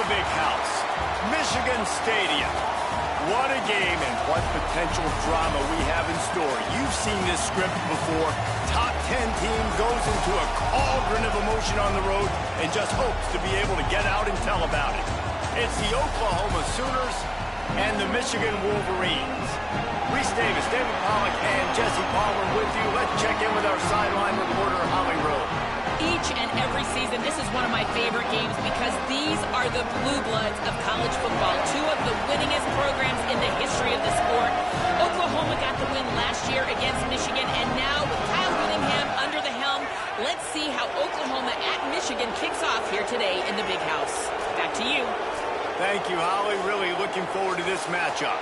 Big House, Michigan Stadium. What a game and what potential drama we have in store. You've seen this script before. Top 10 team goes into a cauldron of emotion on the road and just hopes to be able to get out and tell about it. It's the Oklahoma Sooners and the Michigan Wolverines. Reese Davis, David Pollack, and Jesse Palmer with you. Let's check in with our sideline reporter, Holly Rowe. Each and every season, this is one of my favorite games because these are the blue bloods of college football. Two of the winningest programs in the history of the sport. Oklahoma got the win last year against Michigan, and now with Kyle Whittingham under the helm, let's see how Oklahoma at Michigan kicks off here today in the Big House. Back to you. Thank you, Holly. Really looking forward to this matchup.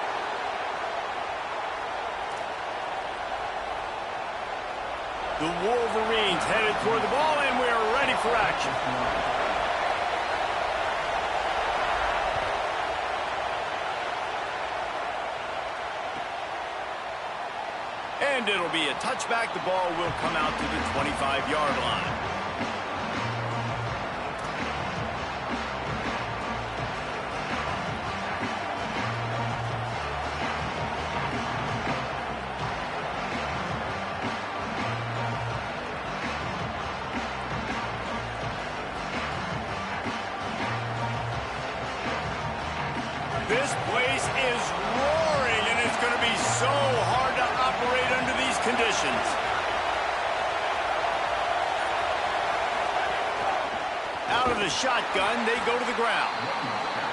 The Wolverines headed toward the ball, and we are ready for action. And it'll be a touchback. The ball will come out to the 25-yard line. This place is roaring, and it's going to be so hard to operate under these conditions. Out of the shotgun, they go to the ground.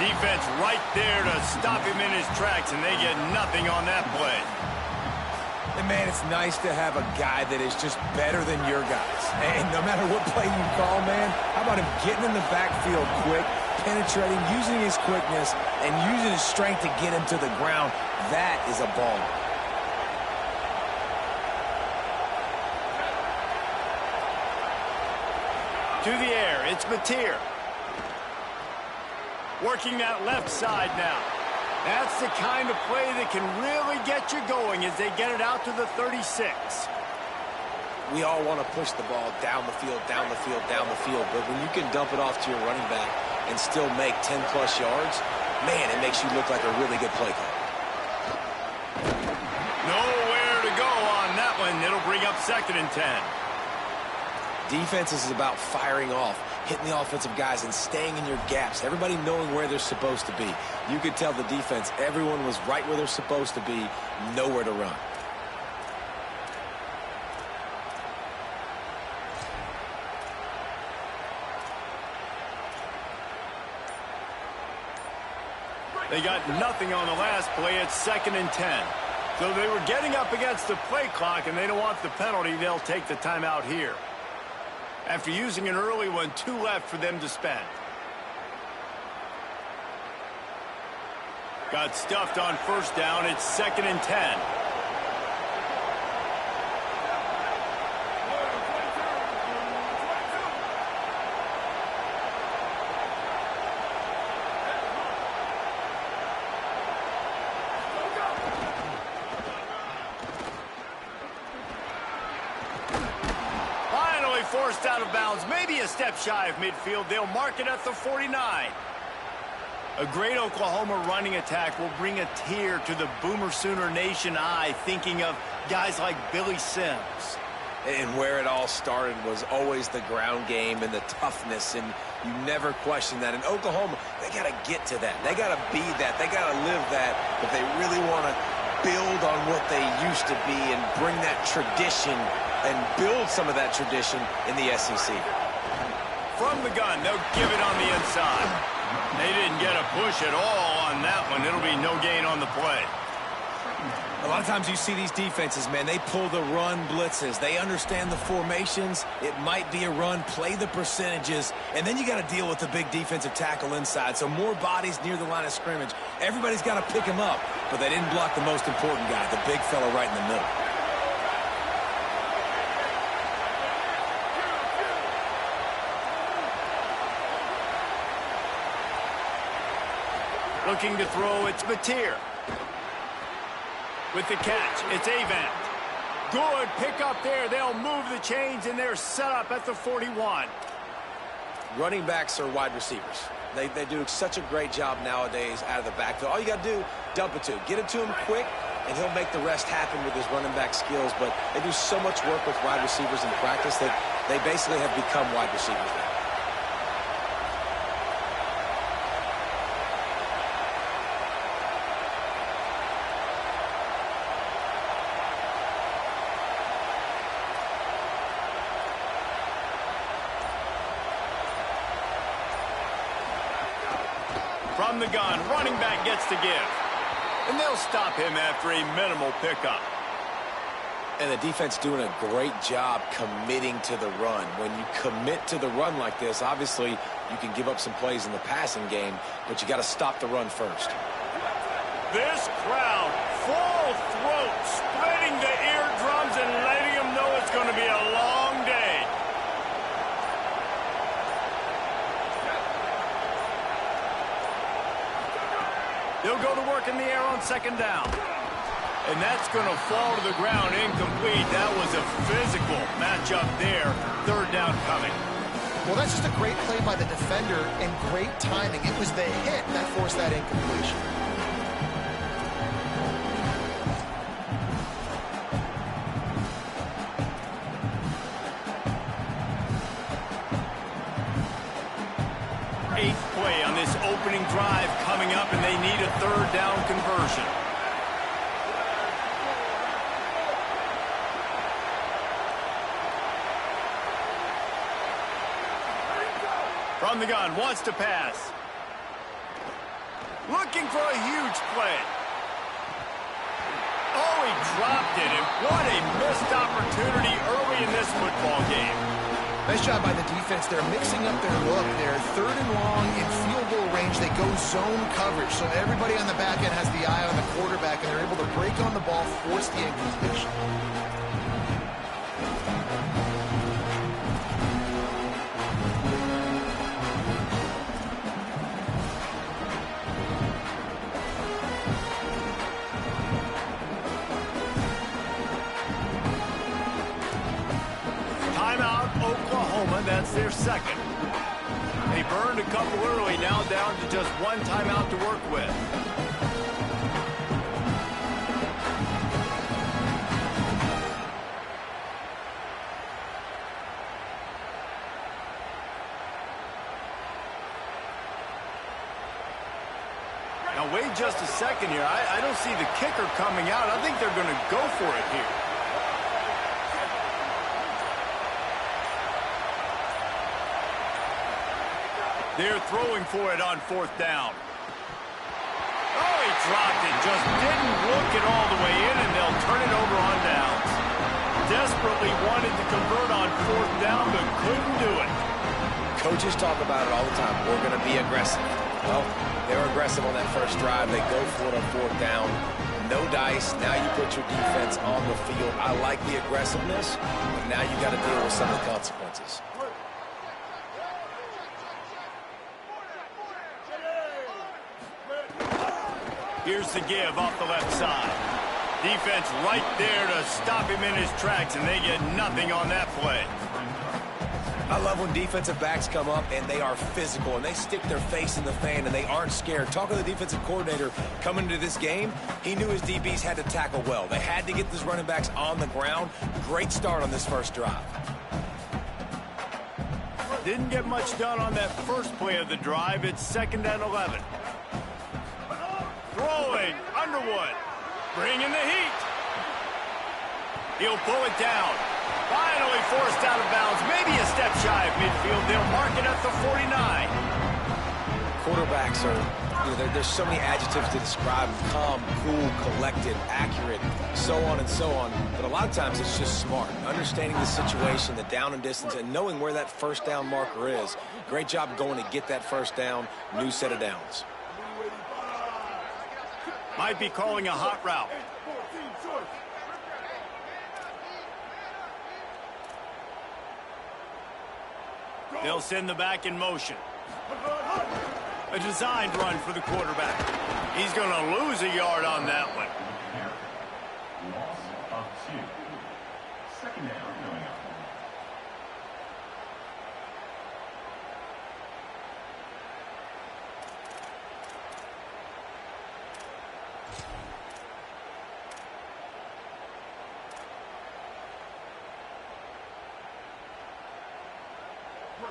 Defense right there to stop him in his tracks, and they get nothing on that play. And, man, it's nice to have a guy that is just better than your guys. And no matter what play you call, man, how about him getting in the backfield quick, penetrating, using his quickness, and using his strength to get him to the ground? That is a baller. To the air, it's Mateer. Working that left side now. That's the kind of play that can really get you going as they get it out to the 36. We all want to push the ball down the field, down the field, down the field. But when you can dump it off to your running back and still make 10-plus yards, man, it makes you look like a really good play call. Nowhere to go on that one. It'll bring up 2nd and 10. Defense is about firing off, hitting the offensive guys, and staying in your gaps. Everybody knowing where they're supposed to be. You could tell the defense, everyone was right where they're supposed to be, nowhere to run. They got nothing on the last play. It's 2nd and 10. So they were getting up against the play clock, and they don't want the penalty. They'll take the timeout here. After using an early one, 2 left for them to spend. Got stuffed on 1st down. It's 2nd and 10. Forced out of bounds, maybe a step shy of midfield. They'll mark it at the 49. A great Oklahoma running attack will bring a tear to the Boomer Sooner Nation eye, thinking of guys like Billy Sims. And where it all started was always the ground game and the toughness, and you never question that. In Oklahoma, they got to get to that. They got to be that. They got to live that if they really want to build on what they used to be and bring that tradition and build some of that tradition in the SEC. From the gun, they'll give it on the inside. They didn't get a push at all on that one. It'll be no gain on the play. A lot of times you see these defenses, man, they pull the run blitzes. They understand the formations. It might be a run, play the percentages, and then you got to deal with the big defensive tackle inside. So more bodies near the line of scrimmage. Everybody's got to pick him up, but they didn't block the most important guy, the big fella right in the middle. Looking to throw, it's Mateer. With the catch, it's Avant. Good pick up there. They'll move the chains, and they're set up at the 41. Running backs are wide receivers. They do such a great job nowadays out of the backfield. All you got to do, dump it to him. Get it to him quick, and he'll make the rest happen with his running back skills. But they do so much work with wide receivers in practice that they basically have become wide receivers now. From the gun, running back gets to give. And they'll stop him after a minimal pickup. And the defense doing a great job committing to the run. When you commit to the run like this, obviously you can give up some plays in the passing game, but you got to stop the run first. This crowd, full throat, splitting the eardrums and letting them know it's going to be a long day. They'll go to work in the air on second down. And that's going to fall to the ground incomplete. That was a physical matchup there. Third down coming. Well, that's just a great play by the defender and great timing. It was the hit that forced that incompletion. Eighth play on this opening drive coming up, and they need a third down conversion. From the gun, wants to pass. Looking for a huge play. Oh, he dropped it, and what a missed opportunity early in this football game. Nice job by the defense. They're mixing up their look. They're third and long in field goal range. They go zone coverage, so everybody on the back end has the eye on the quarterback, and they're able to break on the ball, force the incompletion. That's their second. They burned a couple early, now down to just one timeout to work with. Now wait just a second here. I don't see the kicker coming out. I think they're going to go for it here. They're throwing for it on fourth down. Oh, he dropped it. Just didn't look it all the way in, and they'll turn it over on downs. Desperately wanted to convert on fourth down, but couldn't do it. Coaches talk about it all the time. We're going to be aggressive. Well, they're aggressive on that first drive. They go for it on fourth down. No dice. Now you put your defense on the field. I like the aggressiveness, but now you got to deal with some of the consequences. Here's the give off the left side. Defense right there to stop him in his tracks, and they get nothing on that play. I love when defensive backs come up and they are physical and they stick their face in the fan and they aren't scared. Talking to the defensive coordinator coming into this game, he knew his DBs had to tackle well. They had to get these running backs on the ground. Great start on this first drive. Didn't get much done on that first play of the drive. It's 2nd and 11. Throwing, Underwood, bringing the heat. He'll pull it down. Finally forced out of bounds, maybe a step shy of midfield. They'll mark it at the 49. Quarterbacks are, there's so many adjectives to describe them. Calm, cool, collected, accurate, so on and so on. But a lot of times it's just smart. Understanding the situation, the down and distance, and knowing where that first down marker is. Great job going to get that first down, new set of downs. Might be calling a hot route. They'll send the back in motion. A designed run for the quarterback. He's going to lose a yard on that one. Loss of 2. 2nd down coming up.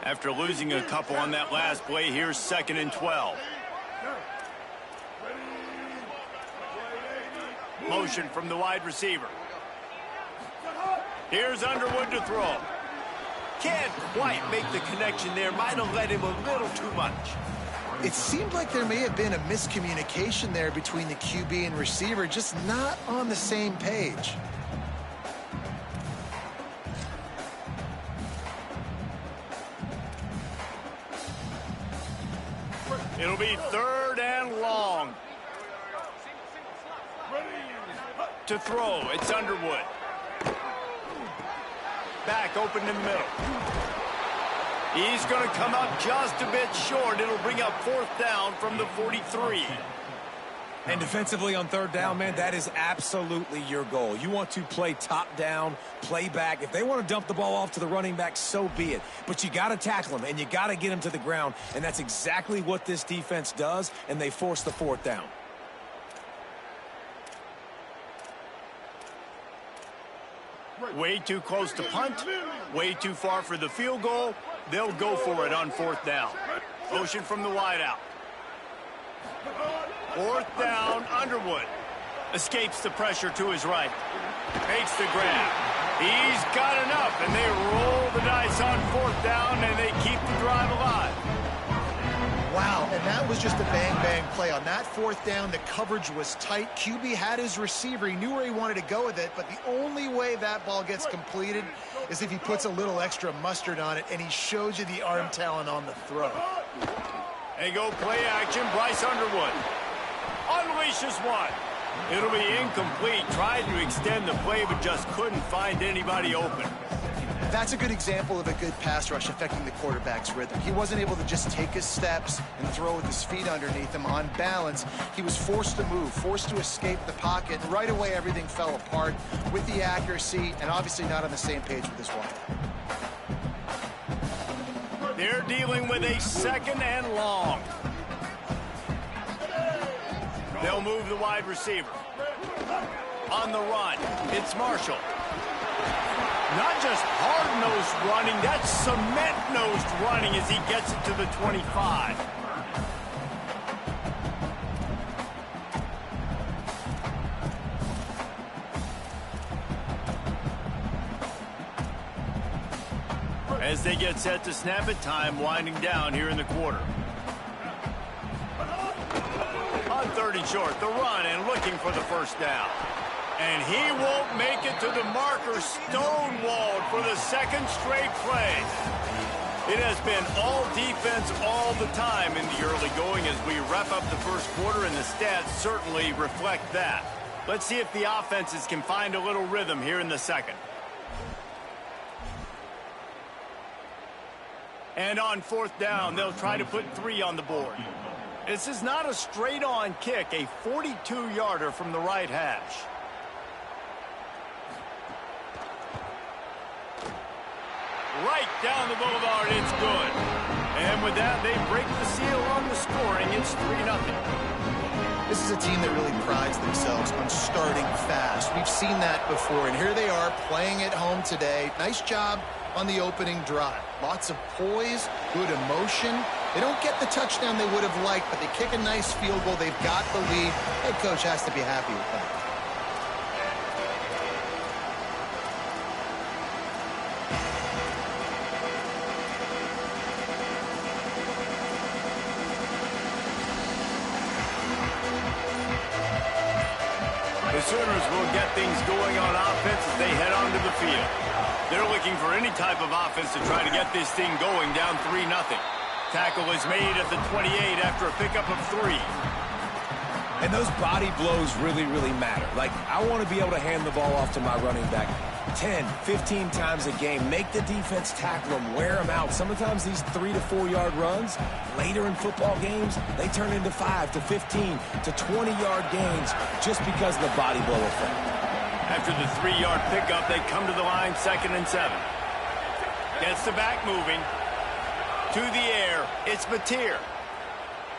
After losing a couple on that last play, here's 2nd and 12. Motion from the wide receiver. Here's Underwood to throw. Can't quite make the connection there. Might have led him a little too much. It seemed like there may have been a miscommunication there between the QB and receiver, just not on the same page. It'll be 3rd and long. To throw, it's Underwood. Back open in the middle. He's going to come up just a bit short. It'll bring up 4th down from the 43. And defensively on 3rd down, man, that is absolutely your goal. You want to play top down, play back. If they want to dump the ball off to the running back, so be it. But you got to tackle them, and you got to get them to the ground. And that's exactly what this defense does, and they force the 4th down. Way too close to punt. Way too far for the field goal. They'll go for it on 4th down. Motion from the wideout. 4th down, Underwood. Escapes the pressure to his right. Makes the grab. He's got enough, and they roll the dice on 4th down, and they keep the drive alive. Wow, and that was just a bang-bang play. On that 4th down, the coverage was tight. QB had his receiver. He knew where he wanted to go with it, but the only way that ball gets completed is if he puts a little extra mustard on it, and he shows you the arm talent on the throw. They go play action. Bryce Underwood unleashes one. It'll be incomplete. Tried to extend the play, but just couldn't find anybody open. That's a good example of a good pass rush affecting the quarterback's rhythm. He wasn't able to just take his steps and throw with his feet underneath him on balance. He was forced to move, forced to escape the pocket, and right away everything fell apart with the accuracy and obviously not on the same page with his wide. They're dealing with a 2nd and long. They'll move the wide receiver. On the run, it's Marshall. Not just hard-nosed running, that's cement-nosed running as he gets it to the 25. As they get set to snap it, time winding down here in the quarter. On 3rd and short, the run and looking for the 1st down. And he won't make it to the marker, stonewalled for the 2nd straight play. It has been all defense all the time in the early going as we wrap up the 1st quarter, and the stats certainly reflect that. Let's see if the offenses can find a little rhythm here in the 2nd. And on 4th down, they'll try to put 3 on the board. This is not a straight-on kick, a 42-yarder from the right hash. Right down the boulevard, it's good. And with that, they break the seal on the scoring. It's 3-0. This is a team that really prides themselves on starting fast. We've seen that before, and here they are playing at home today. Nice job on the opening drive. Lots of poise, good emotion. They don't get the touchdown they would have liked, but they kick a nice field goal. They've got the lead. Head coach has to be happy with that. The Sooners will get things going on offense as they head onto the field. They're looking for any type of offense to try to get this thing going down 3-0. Tackle is made at the 28 after a pickup of 3. And those body blows really, really matter. Like, I want to be able to hand the ball off to my running back 10, 15 times a game. Make the defense tackle them, wear them out. Sometimes these 3 to 4 yard runs, later in football games, they turn into 5 to 15 to 20 yard gains just because of the body blow effect. After the 3-yard pickup, they come to the line, 2nd and 7. Gets the back moving. To the air, it's Mateer.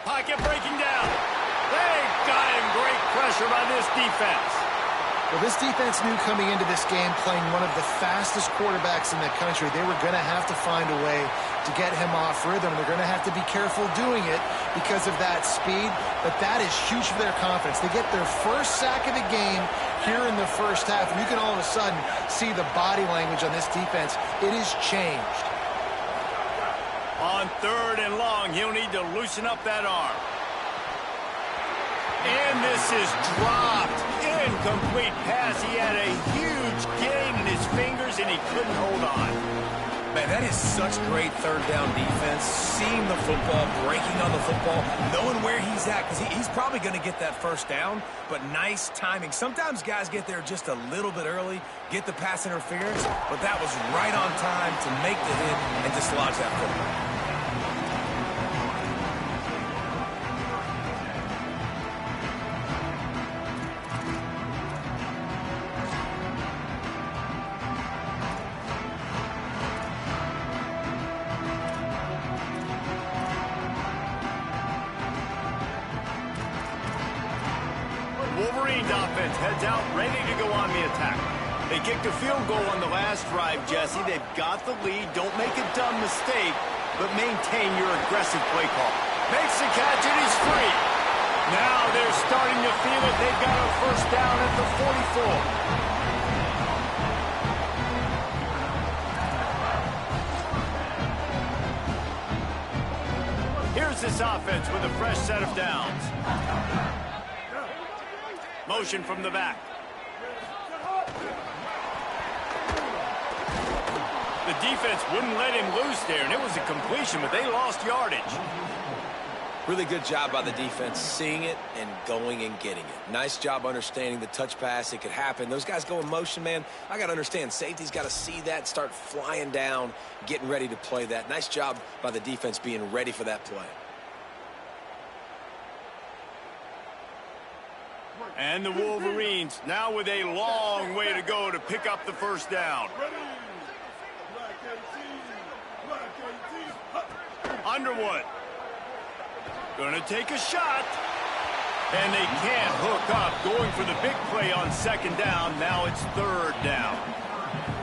Pocket breaking down. They got him. Great pressure by this defense. Well, this defense knew coming into this game, playing one of the fastest quarterbacks in the country, they were going to have to find a way to get him off rhythm. They're going to have to be careful doing it because of that speed, but that is huge for their confidence. They get their first sack of the game here in the first half, and you can all of a sudden see the body language on this defense. It has changed. On 3rd and long, he'll need to loosen up that arm. And this is dropped. Incomplete pass. He had a huge gain in his fingers, and he couldn't hold on. Man, that is such great 3rd down defense. Seeing the football, breaking on the football, knowing where he's at, because he's probably going to get that 1st down, but nice timing. Sometimes guys get there just a little bit early, get the pass interference, but that was right on time to make the hit and dislodge that football. Wolverines offense heads out, ready to go on the attack. They kicked a field goal on the last drive, Jesse. They've got the lead. Don't make a dumb mistake, but maintain your aggressive play call. Makes the catch, and he's free. Now they're starting to feel it. They've got a 1st down at the 44. Here's this offense with a fresh set of downs. Motion from the back. The defense wouldn't let him loose there, and it was a completion, but they lost yardage. Really good job by the defense seeing it and going and getting it. Nice job understanding the touch pass. It could happen. Those guys go in motion, man. I got to understand. Safety's got to see that, start flying down, getting ready to play that. Nice job by the defense being ready for that play. And the Wolverines now with a long way to go to pick up the 1st down. Underwood. Gonna take a shot. And they can't hook up. Going for the big play on 2nd down. Now it's 3rd down.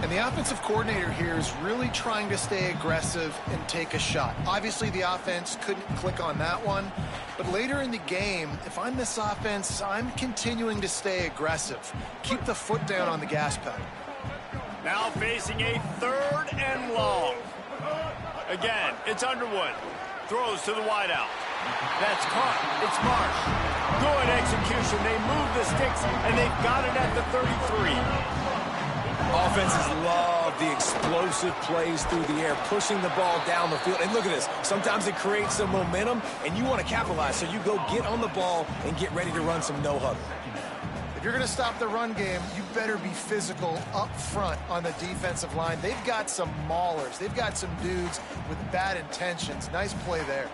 And the offensive coordinator here is really trying to stay aggressive and take a shot. Obviously, the offense couldn't click on that one. But later in the game, if I'm this offense, I'm continuing to stay aggressive. Keep the foot down on the gas pedal. Now facing a 3rd and long. Again, it's Underwood. Throws to the wideout. That's caught. It's Marsh. Good execution. They move the sticks, and they've got it at the 33. Offenses love the explosive plays through the air, pushing the ball down the field. And look at this. Sometimes it creates some momentum, and you want to capitalize. So you go get on the ball and get ready to run some no-huddle. If you're going to stop the run game, you better be physical up front on the defensive line. They've got some maulers. They've got some dudes with bad intentions. Nice play there.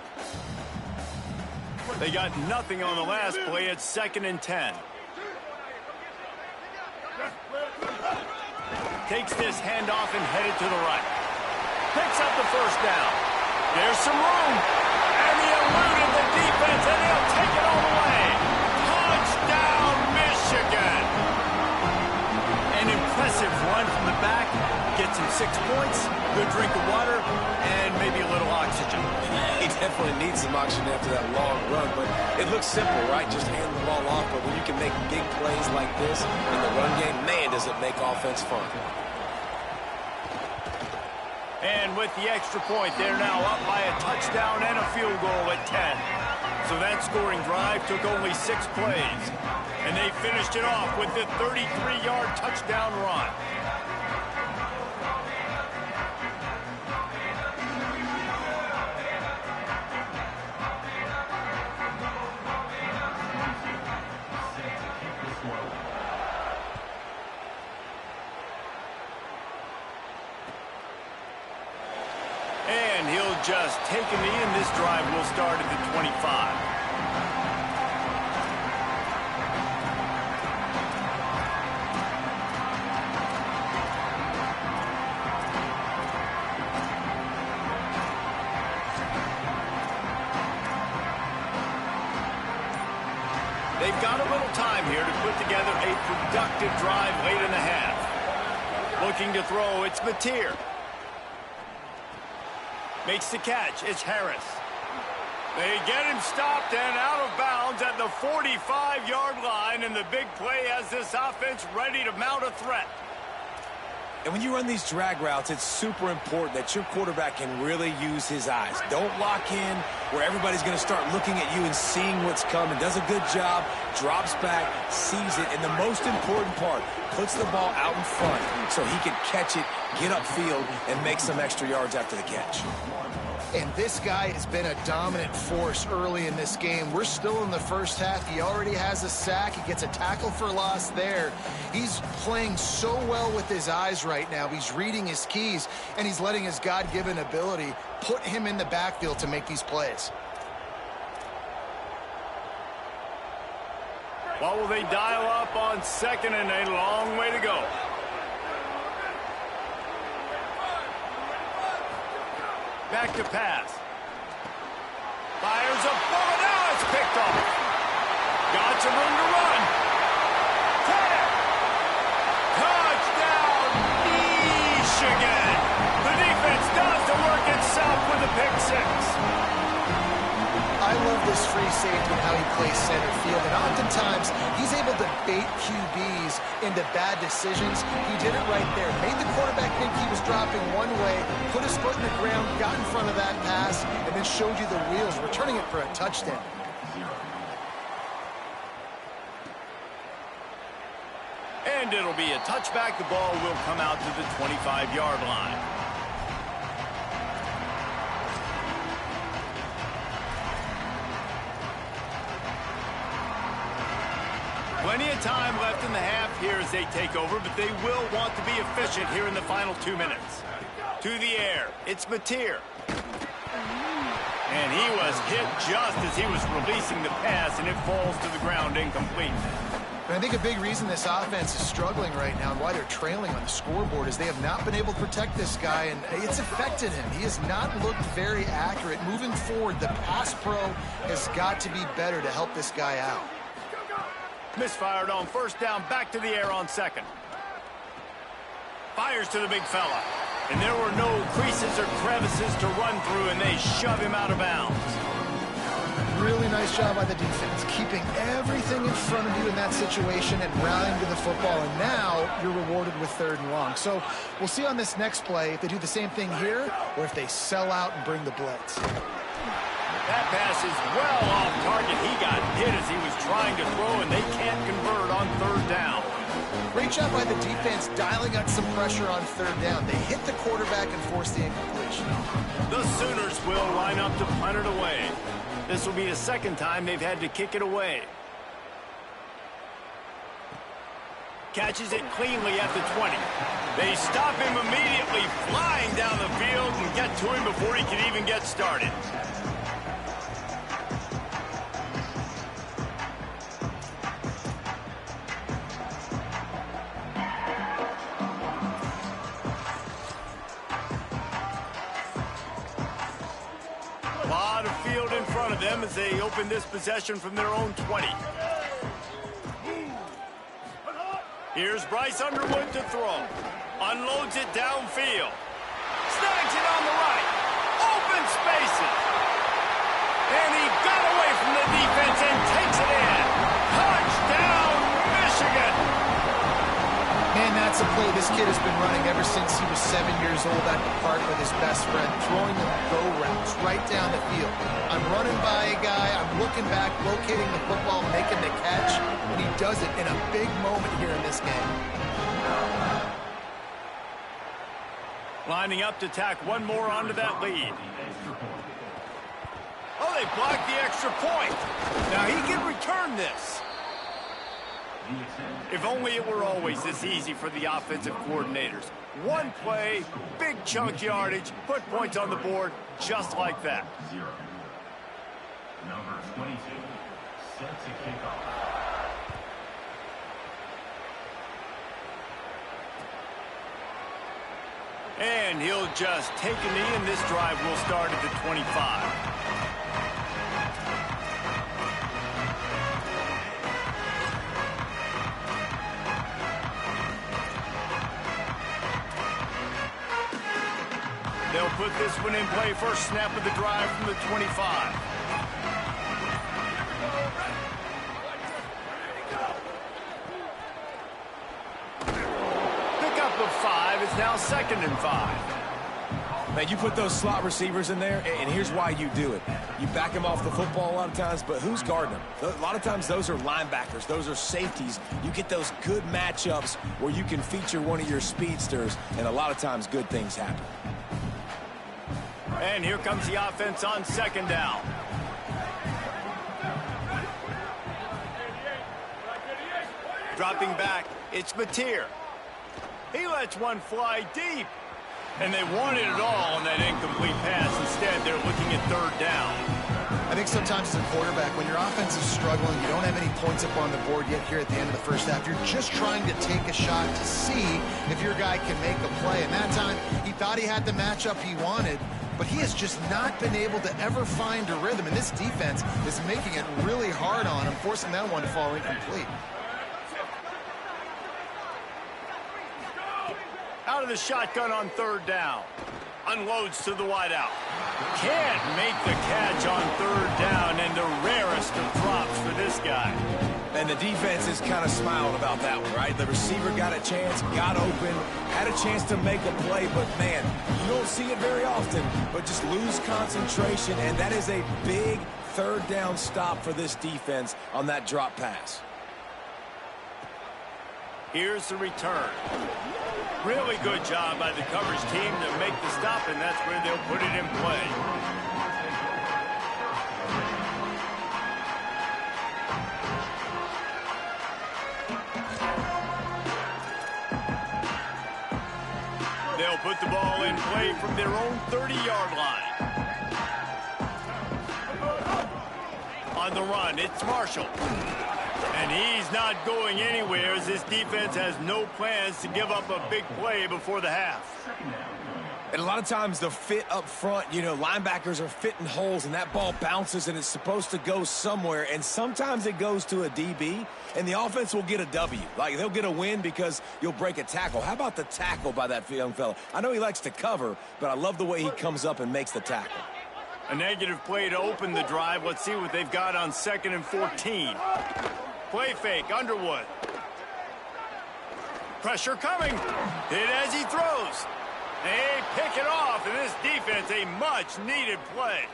They got nothing on the last play. It's 2nd and 10. Takes this handoff and headed to the right. Picks up the 1st down. There's some room. And he eluded the defense, and he'll take it all the way. Touchdown, Michigan. An impressive run from the back. Gets him 6 points, good drink of water, and maybe a little oxygen. He definitely needs some oxygen after that long run, but it looks simple, right? Just hand the ball off, but when you can make big plays like this in the run game, man, does it make offense fun. And with the extra point, they're now up by a touchdown and a field goal at 10. So that scoring drive took only 6 plays. And they finished it off with the 33-yard touchdown run. And he'll just take a knee, and this drive will start at the 25. They've got a little time here to put together a productive drive late in the half. Looking to throw, it's Mateer. Makes the catch. It's Harris. They get him stopped and out of bounds at the 45-yard line, and the big play has this offense ready to mount a threat. And when you run these drag routes, it's super important that your quarterback can really use his eyes. Don't lock in where everybody's going to start looking at you and seeing what's coming. Does a good job, drops back, sees it, and the most important part, puts the ball out in front so he can catch it, get upfield, and make some extra yards after the catch. And this guy has been a dominant force early in this game. We're still in the first half. He already has a sack. He gets a tackle for loss there. He's playing so well with his eyes right now. He's reading his keys, and he's letting his God-given ability put him in the backfield to make these plays. What will they dial up on second and a long way to go? Back to pass. Fires a bullet. Now it's picked off. Got some room to run. 10. Touchdown, Michigan. The defense does the work itself with a pick six. I love this free safety and how he plays center field. And oftentimes, he's able to bait QBs into bad decisions. He did it right there. Made the quarterback think he was dropping one way, put his foot in the ground, got in front of that pass, and then showed you the wheels, returning it for a touchdown. And it'll be a touchback. The ball will come out to the 25-yard line. Plenty of time left in the half here as they take over, but they will want to be efficient here in the final 2 minutes. To the air, it's Mateer. And he was hit just as he was releasing the pass, and it falls to the ground incomplete. And I think a big reason this offense is struggling right now and why they're trailing on the scoreboard is they have not been able to protect this guy, and it's affected him. He has not looked very accurate. Moving forward, the pass pro has got to be better to help this guy out. Misfired on first down, back to the air on second. Fires to the big fella. And there were no creases or crevices to run through, and they shove him out of bounds. Really nice job by the defense, keeping everything in front of you in that situation and rallying to the football. And now you're rewarded with 3rd and long. So we'll see on this next play if they do the same thing here or if they sell out and bring the blitz. That pass is well off target. He got hit as he was trying to throw, and they can't convert on 3rd down. Great job by the defense dialing up some pressure on 3rd down. They hit the quarterback and forced the incompletion. The Sooners will line up to punt it away. This will be the 2nd time they've had to kick it away. Catches it cleanly at the 20. They stop him immediately, flying down the field, and get to him before he can even get started. A lot of field in front of them as they open this possession from their own 20. Here's Bryce Underwood to throw. Unloads it downfield. Snags it on the right. Open spaces. And he got away from the defense and takes it in. Touchdown, Michigan. Man, that's a play this kid has been running ever since he was 7 years old at the park with his best friend, throwing them go routes right down the field. I'm running by a guy, I'm looking back, locating the football, making the catch, and he does it in a big moment here in this game. Lining up to tack one more onto that lead. Oh, they blocked the extra point. Now he can return this. If only it were always this easy for the offensive coordinators. One play, big chunk yardage, put points on the board just like that. Number 22, set to kick off. And he'll just take a knee, and this drive will start at the 25. They'll put this one in play. First snap of the drive from the 25. Pickup of 5. It's now 2nd and 5. Man, you put those slot receivers in there, and here's why you do it. You back them off the football a lot of times, but who's guarding them? A lot of times those are linebackers. Those are safeties. You get those good matchups where you can feature one of your speedsters, and a lot of times good things happen. And here comes the offense on 2nd down. Dropping back, it's Mateer. He lets one fly deep. And they wanted it all on that incomplete pass. Instead, they're looking at 3rd down. I think sometimes as a quarterback, when your offense is struggling, you don't have any points up on the board yet here at the end of the first half. You're just trying to take a shot to see if your guy can make a play. And that time, he thought he had the matchup he wanted, but he has just not been able to ever find a rhythm. And this defense is making it really hard on him, forcing that one to fall incomplete. Out of the shotgun on 3rd down. Unloads to the wideout. Can't make the catch on 3rd down, and the rarest of drops for this guy. And the defense is kind of smiling about that one, right? The receiver got a chance, got open, had a chance to make a play, but man, you don't see it very often, but just lose concentration, and that is a big 3rd down stop for this defense on that drop pass. Here's the return. Really good job by the coverage team to make the stop, and that's where they'll put it in play. They'll put the ball in play from their own 30-yard line. On the run, it's Marshall. And he's not going anywhere as this defense has no plans to give up a big play before the half. And a lot of times the fit up front, you know, linebackers are fitting holes and that ball bounces and it's supposed to go somewhere. And sometimes it goes to a DB and the offense will get a W. Like they'll get a win because you'll break a tackle. How about the tackle by that young fella? I know he likes to cover, but I love the way he comes up and makes the tackle. A negative play to open the drive. Let's see what they've got on 2nd and 14. Play fake, Underwood. Pressure coming. Hit as he throws. They pick it off, and this defense, a much-needed play.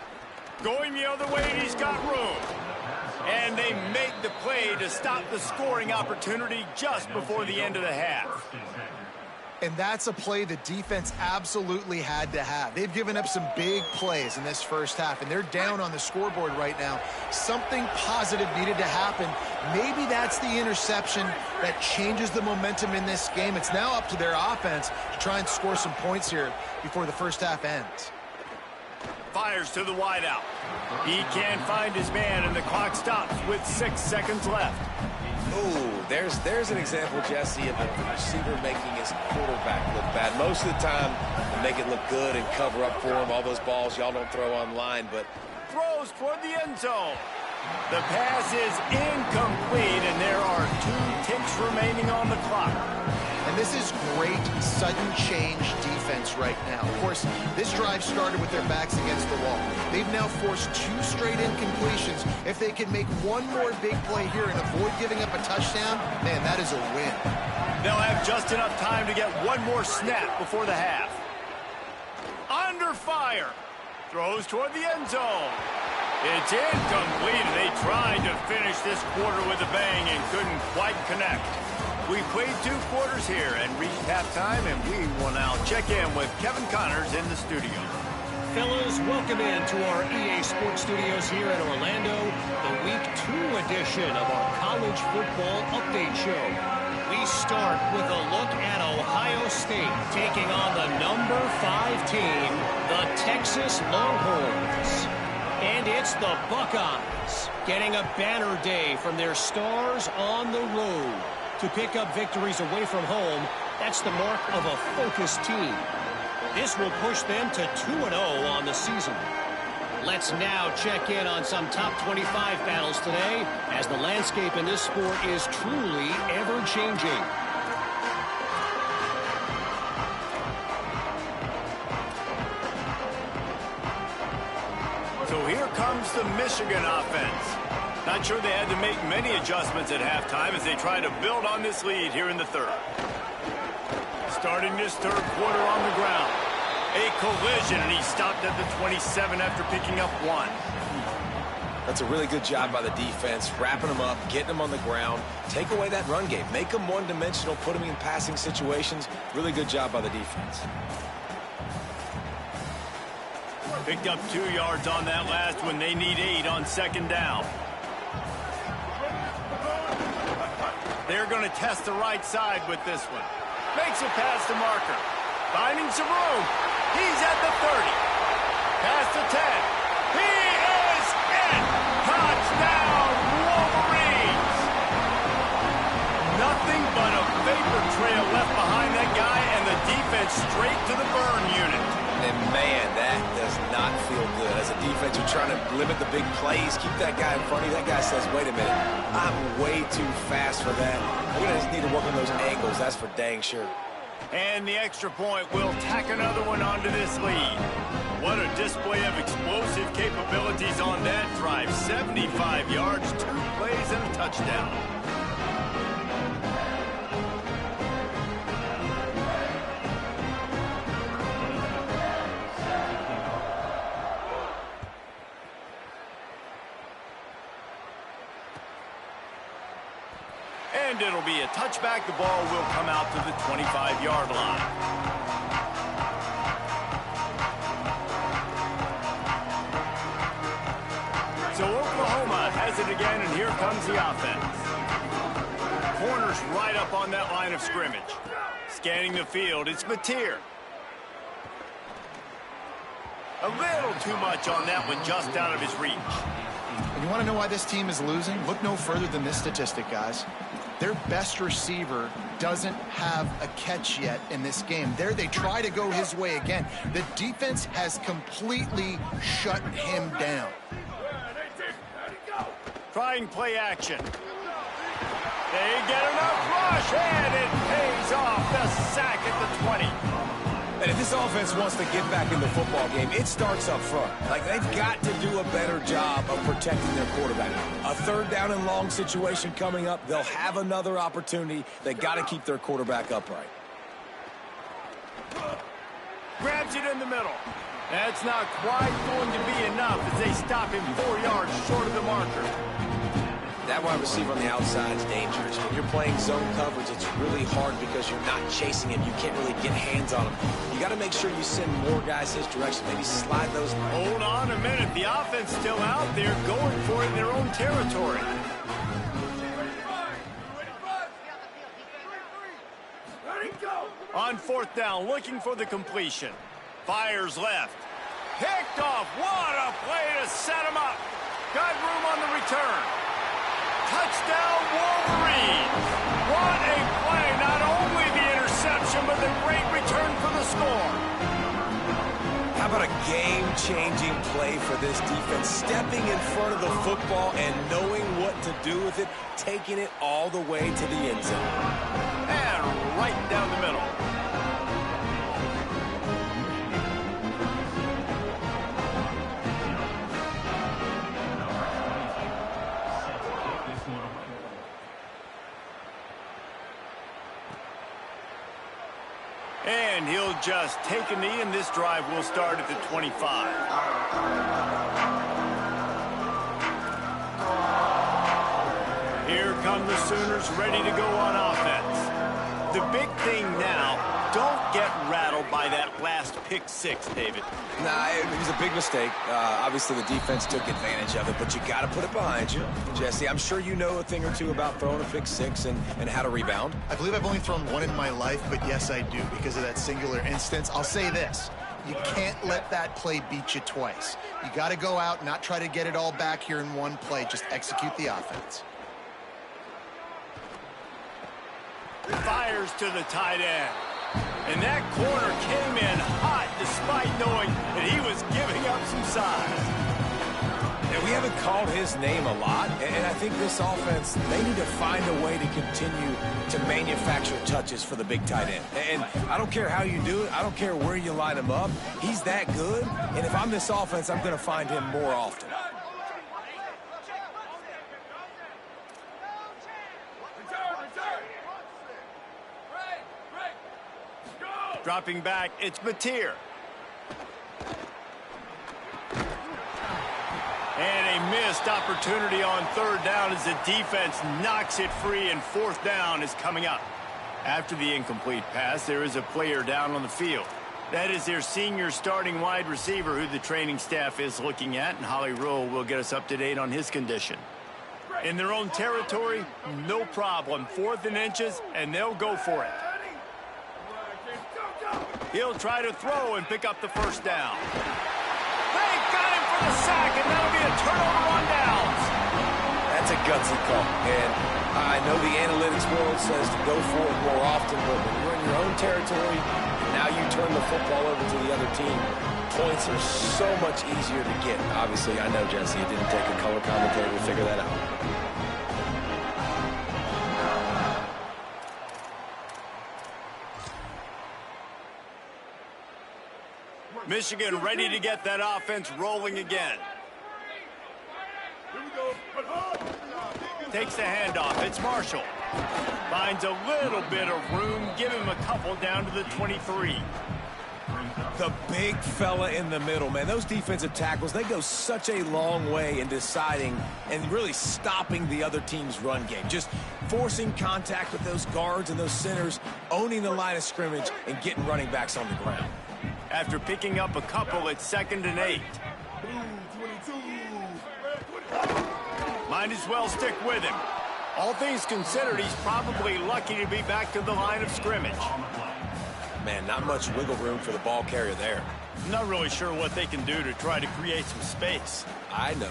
Going the other way, and he's got room. And they make the play to stop the scoring opportunity just before the end of the half. And that's a play the defense absolutely had to have. They've given up some big plays in this first half, and they're down on the scoreboard right now. Something positive needed to happen. Maybe that's the interception that changes the momentum in this game. It's now up to their offense to try and score some points here before the first half ends. Fires to the wideout. He can't find his man, and the clock stops with 6 seconds left. Ooh, there's an example, Jesse, of the receiver making his quarterback look bad. Most of the time, they make it look good and cover up for him. All those balls y'all don't throw online, but Throws toward the end zone. The pass is incomplete, and there are 2 ticks remaining on the clock. And this is great sudden change defense right now. Of course, this drive started with their backs against the wall. They've now forced 2 straight incompletions. If they can make one more big play here and avoid giving up a touchdown, man, that is a win. They'll have just enough time to get one more snap before the half. Under fire. Throws toward the end zone. It's incomplete. They tried to finish this quarter with a bang and couldn't quite connect. We played 2 quarters here and reached halftime, and we will now check in with Kevin Connors in the studio. Fellas, welcome in to our EA Sports Studios here in Orlando, the Week 2 edition of our College Football Update Show. We start with a look at Ohio State taking on the number 5 team, the Texas Longhorns. And it's the Buckeyes getting a banner day from their stars on the road. To pick up victories away from home, that's the mark of a focused team. This will push them to 2-0 on the season. Let's now check in on some top 25 battles today, as the landscape in this sport is truly ever-changing. So here comes the Michigan offense. Not sure they had to make many adjustments at halftime as they try to build on this lead here in the third. Starting this third quarter on the ground. A collision, and he stopped at the 27 after picking up 1. That's a really good job by the defense, wrapping them up, getting them on the ground. Take away that run game. Make them one-dimensional, put them in passing situations. Really good job by the defense. Picked up 2 yards on that last one. They need 8 on second down. They're going to test the right side with this one. Makes it past the marker. Finding some room. He's at the 30. Past the 10. He is in. Touchdown, Wolverines. Nothing but a vapor trail left behind that guy, and the defense straight to the burn unit. And, man, that does not feel good. As a defense, you're trying to limit the big plays, keep that guy in front of you. That guy says, wait a minute, I'm way too fast for that. We're going to need to work on those angles, that's for dang sure. And the extra point will tack another one onto this lead. What a display of explosive capabilities on that drive. 75 yards, 2 plays, and a touchdown. And it'll be a touchback. The ball will come out to the 25-yard line. So Oklahoma has it again, and here comes the offense. Corners right up on that line of scrimmage. Scanning the field, it's Mateer. A little too much on that one, just out of his reach. And you want to know why this team is losing? Look no further than this statistic, guys. Their best receiver doesn't have a catch yet in this game. There they try to go his way again. The defense has completely shut him down. Trying play action. They get enough rush, and it pays off. The sack at the 20. And if this offense wants to get back in the football game, it starts up front. Like, they've got to do a better job of protecting their quarterback. A third down and long situation coming up. They'll have another opportunity. They got to keep their quarterback upright. Grabs it in the middle. That's not quite going to be enough as they stop him 4 yards short of the marker. That wide receiver on the outside is dangerous. When you're playing zone coverage, it's really hard because you're not chasing him. You can't really get hands on him. You got to make sure you send more guys his direction. Maybe slide those. Hold on a minute. The offense still out there going for it in their own territory. On fourth down, looking for the completion. Fires left. Picked off. What a play to set him up. Got room on the return. Touchdown, Wolverines. What a play. Not only the interception, but the great return for the score. How about a game-changing play for this defense? Stepping in front of the football and knowing what to do with it, taking it all the way to the end zone. And right down the middle. And he'll just take a knee, and this drive will start at the 25. Here come the Sooners ready to go on offense. The big thing now, don't get rattled by that last pick six, David. Nah, it was a big mistake. Obviously, the defense took advantage of it, but you got to put it behind you. Jesse, I'm sure you know a thing or two about throwing a pick six and how to rebound. I believe I've only thrown one in my life, but yes, I do because of that singular instance. I'll say this. You can't let that play beat you twice. You got to go out and not try to get it all back here in one play. Just execute the offense. Fires to the tight end. And that corner came in hot despite knowing that he was giving up some size. And we haven't called his name a lot, and I think this offense, they need to find a way to continue to manufacture touches for the big tight end. And I don't care how you do it. I don't care where you line him up. He's that good, and if I'm this offense, I'm going to find him more often. Dropping back, it's Mateer. And a missed opportunity on third down as the defense knocks it free, and fourth down is coming up. After the incomplete pass, there is a player down on the field. That is their senior starting wide receiver who the training staff is looking at, and Holly Rowe will get us up to date on his condition. In their own territory, no problem. 4th and inches, and they'll go for it. He'll try to throw and pick up the first down. They got him for the sack, and that'll be a turnover on downs. That's a gutsy call. And I know the analytics world says to go for it more often, but when you're in your own territory, and now you turn the football over to the other team, points are so much easier to get. Obviously, I know, Jesse, it didn't take a color commentator to figure that out. Michigan ready to get that offense rolling again. Takes the handoff. It's Marshall. Finds a little bit of room. Give him a couple down to the 23. The big fella in the middle, man. Those defensive tackles, they go such a long way in deciding and really stopping the other team's run game. Just forcing contact with those guards and those centers, owning the line of scrimmage, and getting running backs on the ground. After picking up a couple, it's 2nd and 8. Might as well stick with him. All things considered, he's probably lucky to be back to the line of scrimmage. Man, not much wiggle room for the ball carrier there. I'm not really sure what they can do to try to create some space. I know.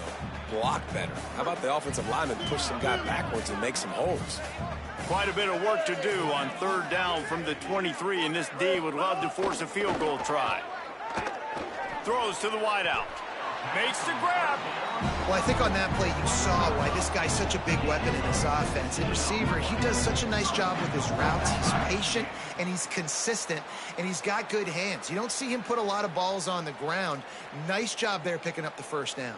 Block better. How about the offensive lineman push some guy backwards and make some holes? Quite a bit of work to do on third down from the 23, and this D would love to force a field goal try. Throws to the wideout. Makes the grab. Well, I think on that play you saw why this guy's such a big weapon in this offense. In receiver, he does such a nice job with his routes. He's patient, and he's consistent, and he's got good hands. You don't see him put a lot of balls on the ground. Nice job there picking up the first down.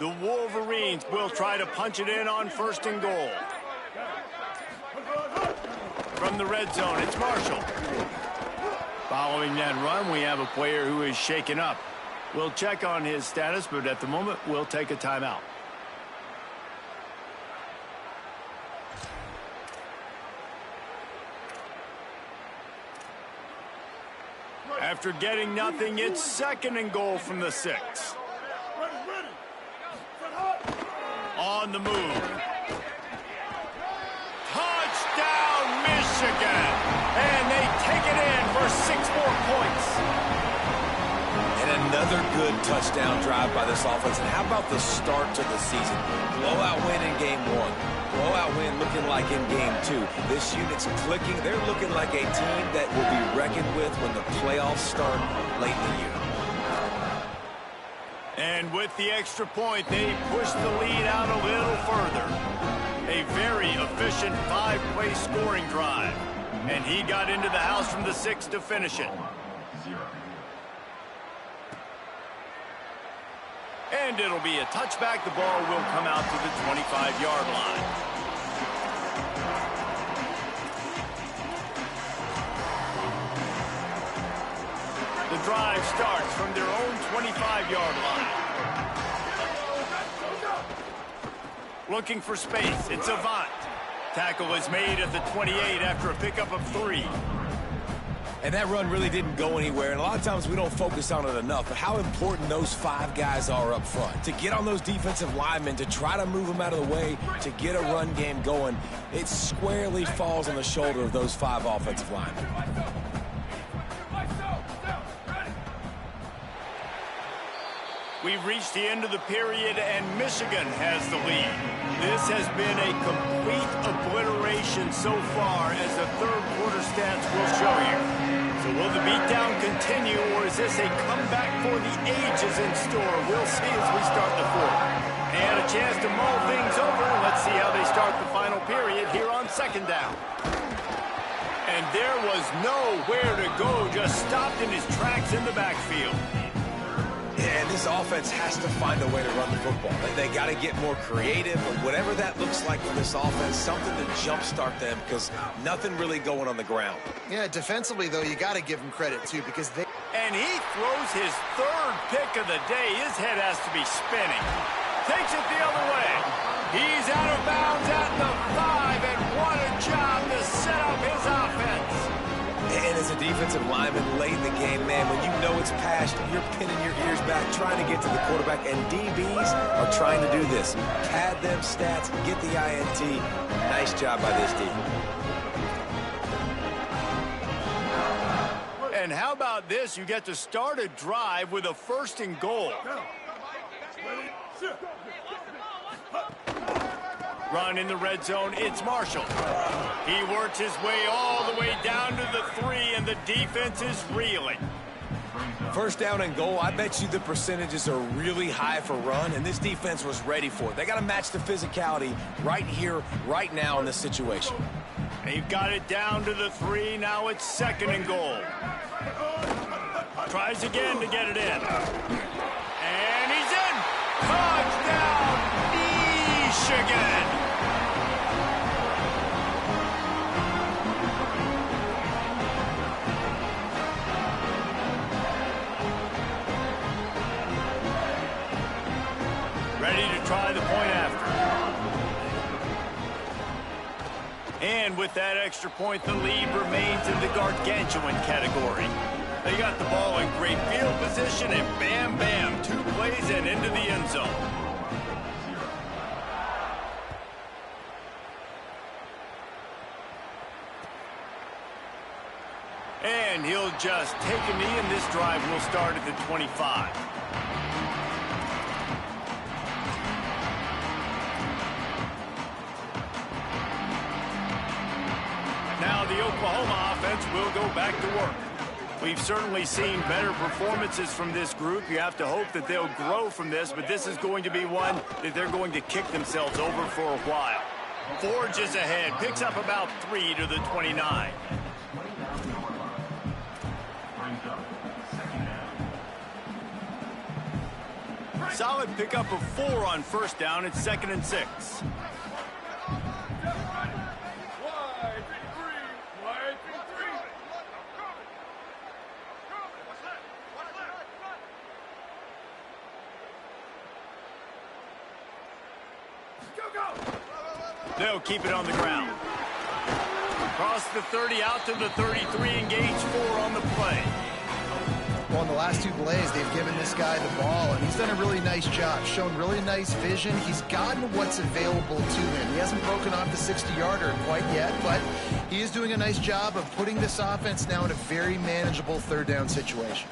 The Wolverines will try to punch it in on 1st and goal. From the red zone, it's Marshall. Following that run, we have a player who is shaken up. We'll check on his status, but at the moment, we'll take a timeout. After getting nothing, it's 2nd and goal from the 6. On the move. Touchdown, Michigan! And they take it in for 6 more points. And another good touchdown drive by this offense. And how about the start to the season? Blowout win in game 1. Blowout win looking like in game 2. This unit's clicking. They're looking like a team that will be reckoned with when the playoffs start late in the year. And with the extra point, they push the lead out a little further. A very efficient 5-play scoring drive. And he got into the house from the 6 to finish it. And it'll be a touchback. The ball will come out to the 25-yard line. The drive starts from their own 25-yard line. Looking for space. It's Avant. Tackle is made at the 28 after a pickup of 3. And that run really didn't go anywhere. And a lot of times we don't focus on it enough. But how important those 5 guys are up front. To get on those defensive linemen, to try to move them out of the way, to get a run game going, it squarely falls on the shoulder of those 5 offensive linemen. We've reached the end of the period, and Michigan has the lead. This has been a complete obliteration so far, as the third quarter stats will show you. So will the beatdown continue, or is this a comeback for the ages in store? We'll see as we start the fourth. And a chance to mull things over. Let's see how they start the final period here on second down. And there was nowhere to go, just stopped in his tracks in the backfield. And this offense has to find a way to run the football. They got to get more creative, or whatever that looks like for this offense, something to jumpstart them, because nothing really going on the ground. Yeah, defensively, though, you got to give them credit, too, because they... And he throws his third pick of the day. His head has to be spinning. Takes it the other way. He's out of bounds at the 5, and what a job to set up his offense. And as a defensive lineman late in the game, man, when you know it's passed, you're pinning your ears back, trying to get to the quarterback, and DBs are trying to do this. Pad them stats, get the INT. Nice job by this D. And how about this? You get to start a drive with a 1st and goal. Run in the red zone, it's Marshall. He works his way all the way down to the 3, and the defense is reeling. 1st down and goal, I bet you the percentages are really high for run, and this defense was ready for it. They got to match the physicality right here, right now in this situation. They've got it down to the 3, now it's 2nd and goal. Tries again to get it in. And he's in! Touchdown, Michigan! Ready to try the point after. And with that extra point, the lead remains in the gargantuan category. They got the ball in great field position, and bam, bam, 2 plays and into the end zone. And he'll just take a knee, and this drive will start at the 25. Now the Oklahoma offense will go back to work. We've certainly seen better performances from this group. You have to hope that they'll grow from this, but this is going to be one that they're going to kick themselves over for a while. Forges ahead, picks up about 3 to the 29. Solid pickup of 4 on 1st down. It's 2nd and 6. They'll keep it on the ground. Across the 30, out to the 33, engage 4 on the play. Well, in the last 2 plays, they've given this guy the ball, and he's done a really nice job, shown really nice vision. He's gotten what's available to him. He hasn't broken off the 60-yarder quite yet, but he is doing a nice job of putting this offense now in a very manageable 3rd down situation.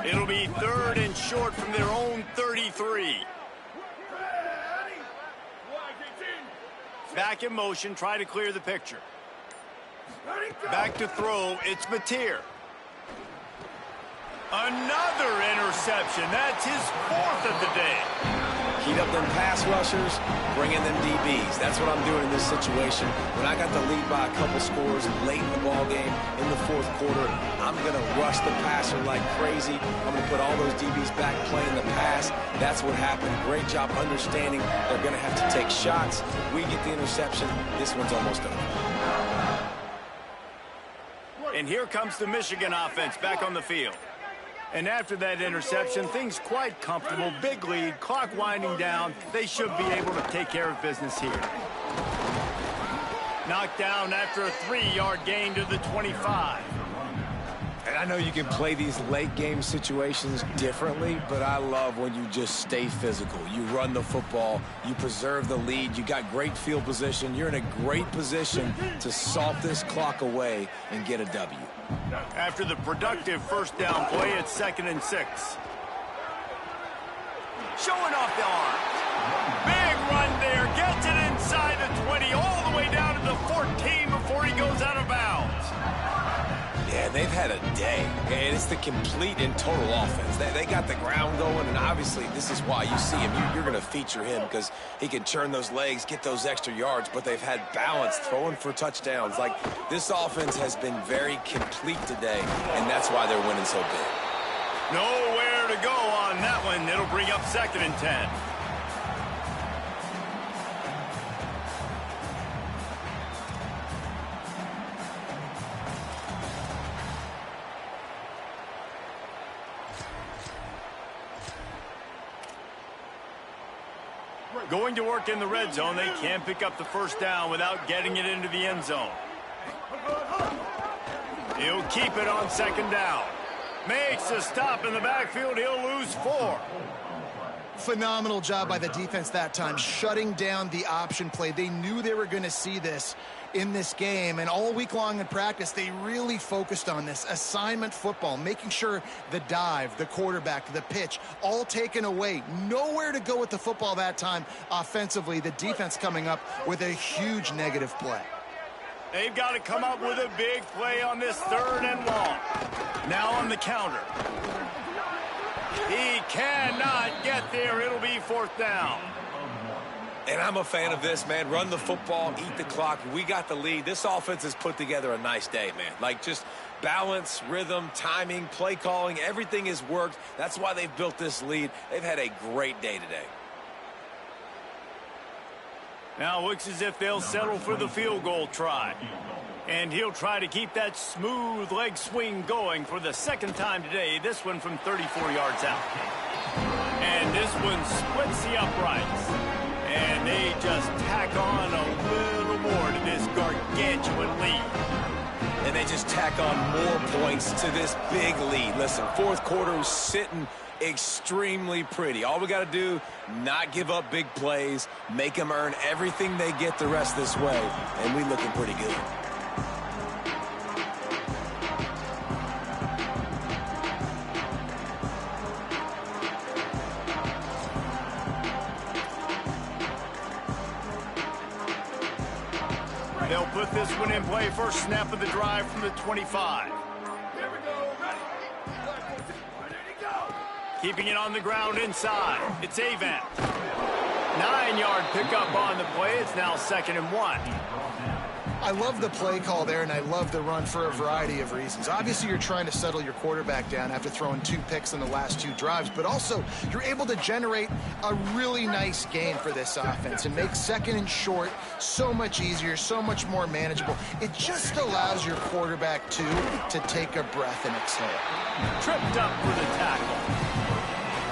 It'll be 3rd and short from their own 33. Back in motion, try to clear the picture. Back to throw, it's Mateer. Another interception. That's his 4th of the day. Heat up them pass rushers, bring in them DBs. That's what I'm doing in this situation. When I got the lead by a couple scores late in the ball game, in the 4th quarter, I'm going to rush the passer like crazy. I'm going to put all those DBs back playing the pass. That's what happened. Great job understanding they're going to have to take shots. We get the interception. This one's almost over. And here comes the Michigan offense back on the field. And after that interception, things quite comfortable. Big lead, clock winding down. They should be able to take care of business here. Knocked down after a 3-yard gain to the 25. And I know you can play these late game situations differently, but I love when you just stay physical. You run the football, you preserve the lead, you got great field position. You're in a great position to salt this clock away and get a W. After the productive 1st down play, it's 2nd and 6. Showing off the arm. Big run there, gets it inside they've had a day, and it's the complete and total offense. They got the ground going, and obviously this is why you see him. You're going to feature him because he can churn those legs, get those extra yards, but they've had balance, throwing for touchdowns. Like, this offense has been very complete today, and that's why they're winning so big. Nowhere to go on that one. It'll bring up 2nd and 10. Going to work in the red zone. They can't pick up the first down without getting it into the end zone. He'll keep it on 2nd down. Makes a stop in the backfield. He'll lose 4. Phenomenal job by the defense that time, shutting down the option play. They knew they were going to see this in this game, and all week long in practice, they really focused on this assignment football, making sure the dive, the quarterback, the pitch, all taken away. Nowhere to go with the football that time offensively. The defense coming up with a huge negative play. They've got to come up with a big play on this 3rd and long. Now on the counter. He cannot get there. It'll be 4th down. And I'm a fan of this, man. Run the football, eat the clock. We got the lead. This offense has put together a nice day, man. Like, just balance, rhythm, timing, play calling, everything has worked. That's why they've built this lead. They've had a great day today. Now looks as if they'll settle for the field goal try. And he'll try to keep that smooth leg swing going for the 2nd time today. This one from 34 yards out. And this one splits the uprights. And they just tack on a little more to this gargantuan lead. And they just tack on more points to this big lead. Listen, 4th quarter was sitting extremely pretty. All we got to do, not give up big plays, make them earn everything they get the rest this way, and we looking pretty good. They'll put this one in play. First snap of the drive from the 25. Keeping it on the ground inside. It's Avant. 9-yard pickup on the play. It's now 2nd and 1. I love the play call there, and I love the run for a variety of reasons. Obviously, you're trying to settle your quarterback down after throwing 2 picks in the last 2 drives, but also you're able to generate a really nice game for this offense and make 2nd and short so much easier, so much more manageable. It just allows your quarterback to take a breath and exhale. Tripped up for the tackle.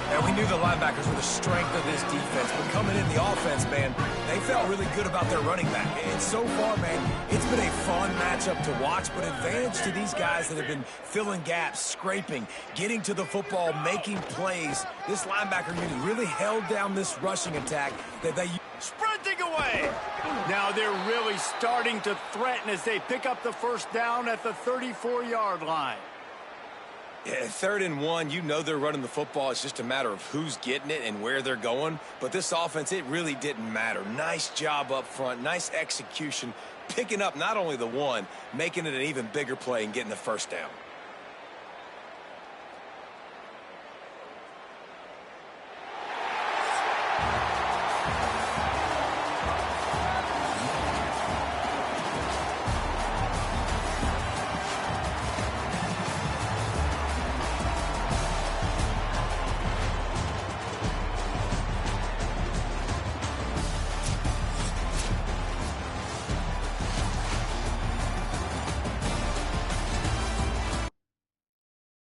And we knew the linebackers were the strength of this defense. But coming in the offense, man, they felt really good about their running back. And so far, man, it's been a fun matchup to watch, but advantage to these guys that have been filling gaps, scraping, getting to the football, making plays. This linebacker unit really held down this rushing attack that they... Sprinting away. Now they're really starting to threaten as they pick up the first down at the 34-yard line. Yeah, 3rd and 1, you know they're running the football. It's just a matter of who's getting it and where they're going. But this offense, it really didn't matter. Nice job up front, nice execution, picking up not only the one, making it an even bigger play and getting the first down.